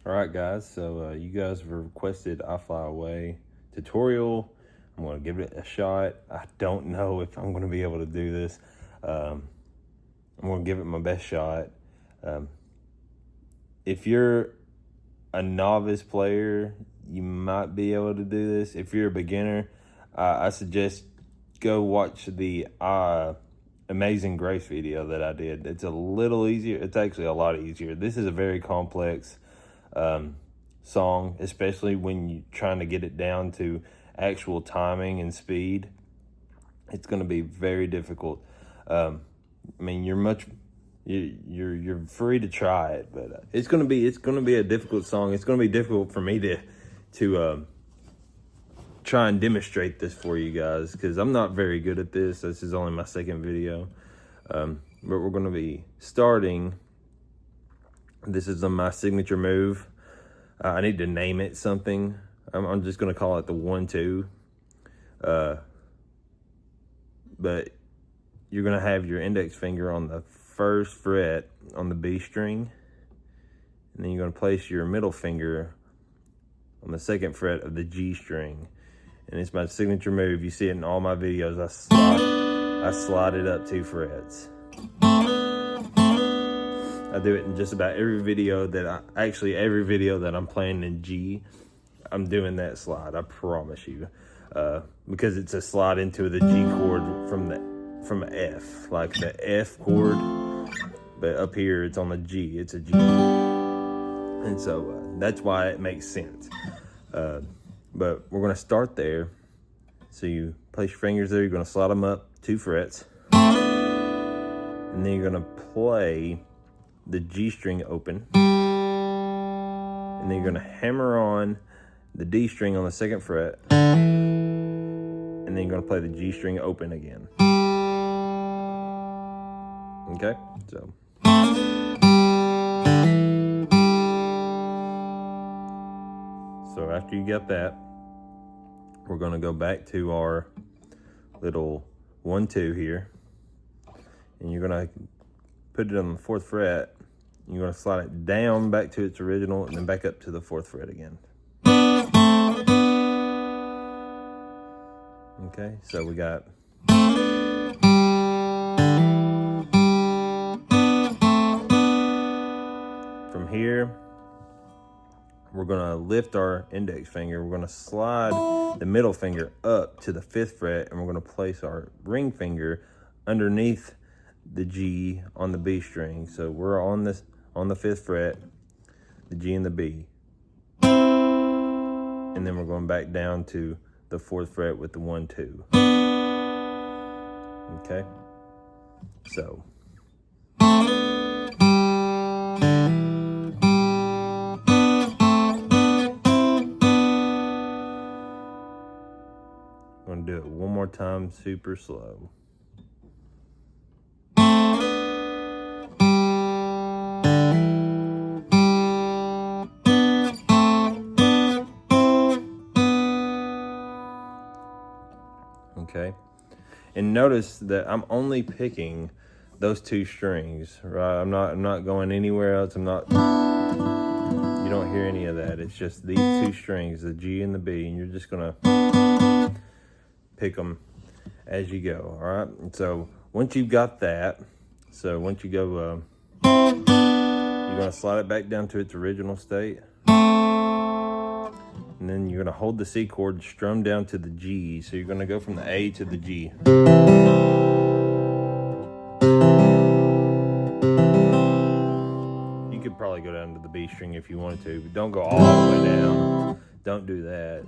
Alright guys, so you guys have requested I Fly Away tutorial. I'm going to give it a shot. I don't know if I'm going to be able to do this. I'm going to give it my best shot. If you're a novice player, you might be able to do this. If you're a beginner, I suggest go watch the Amazing Grace video that I did. It's a little easier. It's actually a lot easier. This is a very complex song, especially when you're trying to get it down to actual timing and speed. It's going to be very difficult. I mean, you're free to try it, but it's going to be a difficult song. It's going to be difficult for me to try and demonstrate this for you guys because I'm not very good at this. This is only my second video, but we're going to be starting. This is my signature move. I need to name it something. I'm just going to call it the 1-2. But you're going to have your index finger on the first fret on the B string. And then you're going to place your middle finger on the second fret of the G string. And it's my signature move. You see it in all my videos. I slide it up 2 frets. I do it in just about every video every video that I'm playing in G, I'm doing that slide, I promise you. Because it's a slide into the G chord from F, like the F chord, but up here it's on the G, it's a G. And so that's why it makes sense. But we're gonna start there. So you place your fingers there, you're gonna slide them up 2 frets. And then you're gonna play the G string open, and then you're going to hammer on the D string on the second fret, and then you're going to play the G string open again. Okay, so after you get that, we're going to go back to our little 1-2 here, and you're going to put it on the 4th fret. You're going to slide it down back to its original and then back up to the 4th fret again. Okay, so we got from here, we're going to lift our index finger. We're going to slide the middle finger up to the 5th fret, and we're going to place our ring finger underneath the G on the B string. So we're on the 5th fret, the G and the B, and then we're going back down to the 4th fret with the 1-2. Okay, so I'm going to do it one more time, super slow. Okay, and notice that I'm only picking those 2 strings, right? I'm not going anywhere else. You don't hear any of that. It's just these 2 strings, the G and the B, and you're just gonna pick them as you go. All right, and so once you've got that, once you go, you're gonna slide it back down to its original state. And then you're going to hold the C chord, strum down to the G. So you're going to go from the A to the G. You could probably go down to the B string if you wanted to, but don't go all the way down. Don't do that.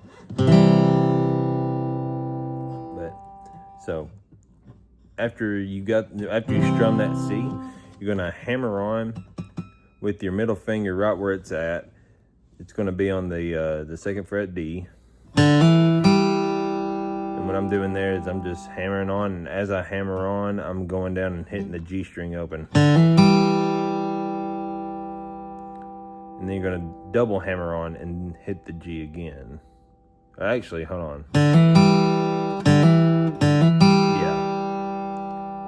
But so after you strum that C, you're going to hammer on with your middle finger right where it's at. It's going to be on the 2nd fret D. And what I'm doing there is I'm just hammering on, and as I hammer on, I'm going down and hitting the G string open. And then you're going to double hammer on and hit the G again. Actually, hold on. Yeah.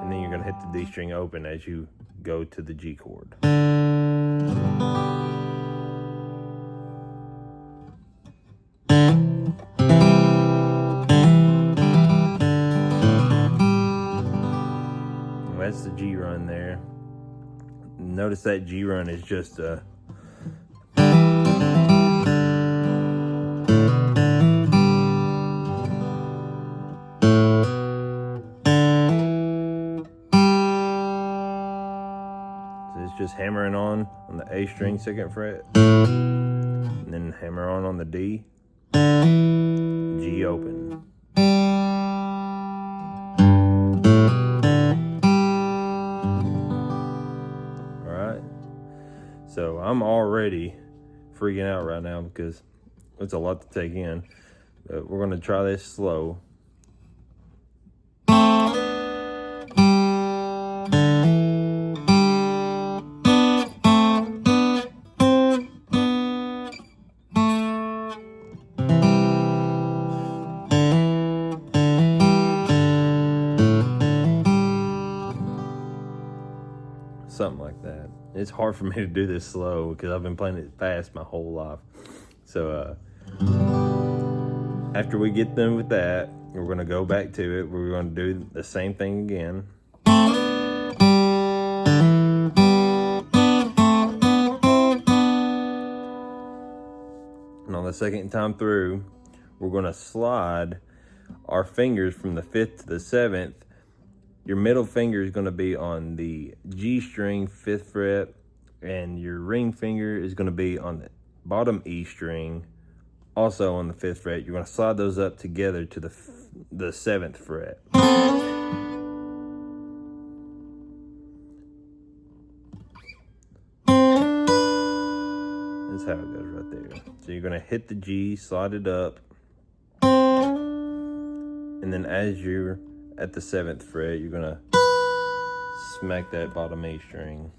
And then you're going to hit the D string open as you go to the G chord. That's the G run there. Notice that G run is just a just hammering on the A string 2nd fret, and then hammer on the D, G open. All right, so I'm already freaking out right now because it's a lot to take in, but we're gonna try this slow. Something like that. It's hard for me to do this slow because I've been playing it fast my whole life. So after we get done with that, we're going to go back to it. We're going to do the same thing again. And on the second time through, we're going to slide our fingers from the 5th to the 7th. Your middle finger is going to be on the G string 5th fret, and your ring finger is going to be on the bottom E string, also on the 5th fret. You're going to slide those up together to the 7th fret. That's how it goes right there. So you're going to hit the G, slide it up, and then as you're at the 7th fret, you're gonna smack that bottom A string.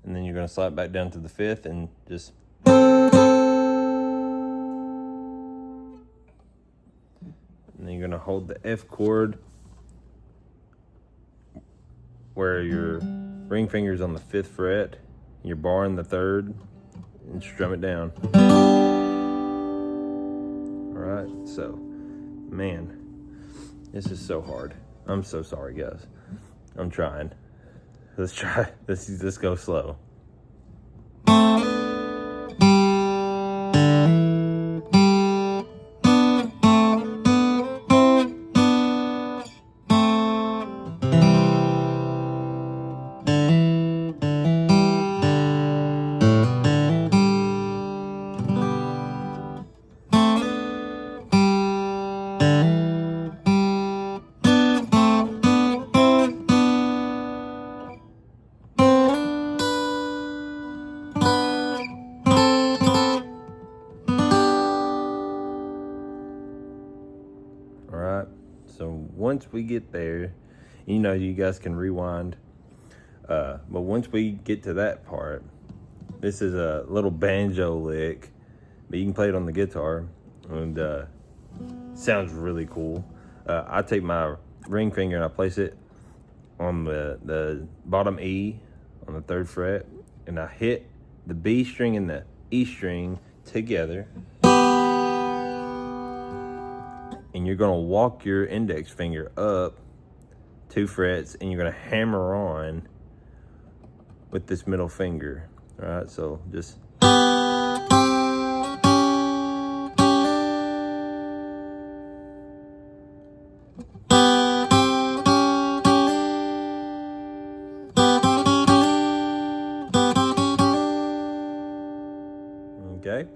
And then you're gonna slide back down to the 5th and just. And then you're gonna hold the F chord where your ring finger's on the 5th fret. Your bar in the 3rd, and strum it down. All right, so, man, this is so hard. I'm so sorry, guys. I'm trying. Let's try. Let's go slow. All right, so once we get there, you know, you guys can rewind, but once we get to that part, this is a little banjo lick, but you can play it on the guitar, and sounds really cool. I take my ring finger and I place it on the bottom E on the 3rd fret, and I hit the B string and the E string together. And you're gonna walk your index finger up 2 frets, and you're gonna hammer on with this middle finger. All right, so just. Okay.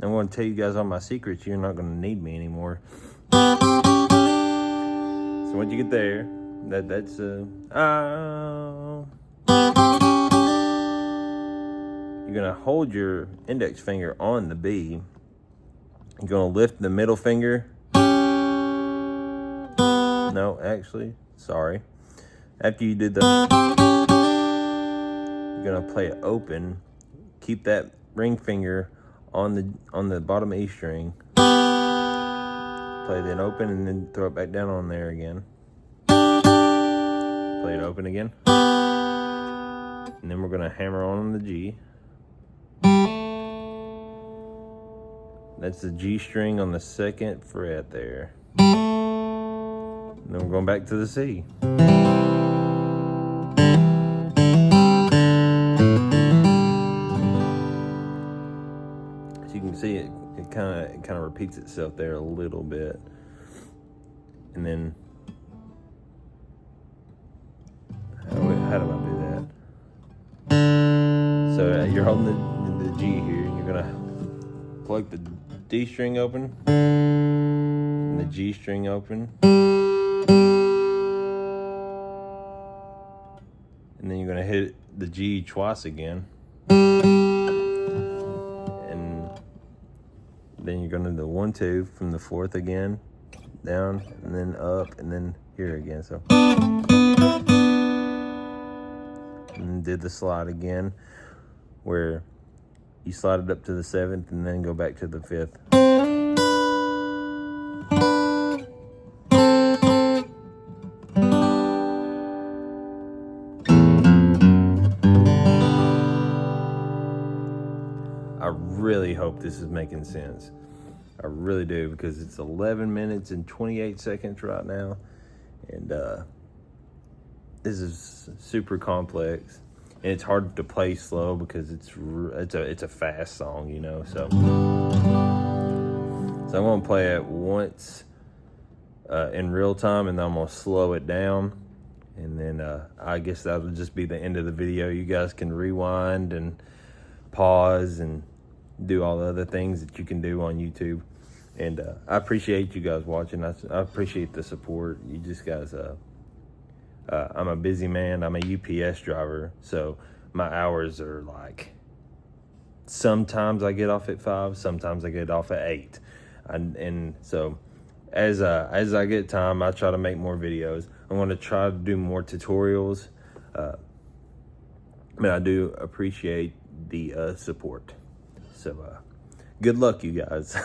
I'm going to tell you guys all my secrets. You're not going to need me anymore. So once you get there, that's you're going to hold your index finger on the B. You're going to lift the middle finger. No, actually, sorry. After you did the, you're going to play it open. Keep that ring finger on the bottom E string. Play it open and then throw it back down on there again. Play it open again. And then we're gonna hammer on the G. That's the G string on the 2nd fret there. And then we're going back to the C. So you can see it kind of repeats itself there a little bit. And then how do I do that? So you're holding the G here, and you're gonna plug the D string open and the G string open, and then you're gonna hit the G twice again, and then you're gonna do 1 2 from the 4th again, down and then up, and then here again. So, and did the slide again, where you slide it up to the 7th and then go back to the 5th. I really hope this is making sense. I really do, because it's 11 minutes and 28 seconds right now, and this is super complex, and it's hard to play slow because it's a fast song, you know. So I'm gonna play it once in real time, and then I'm gonna slow it down, and then I guess that'll just be the end of the video. You guys can rewind and pause and do all the other things that you can do on YouTube. And I appreciate you guys watching. I appreciate the support. You just guys, I'm a busy man. I'm a UPS driver, so my hours are like, sometimes I get off at 5, sometimes I get off at 8. And so as I get time, I try to make more videos. I'm going to try to do more tutorials. But I do appreciate the support. So good luck, you guys.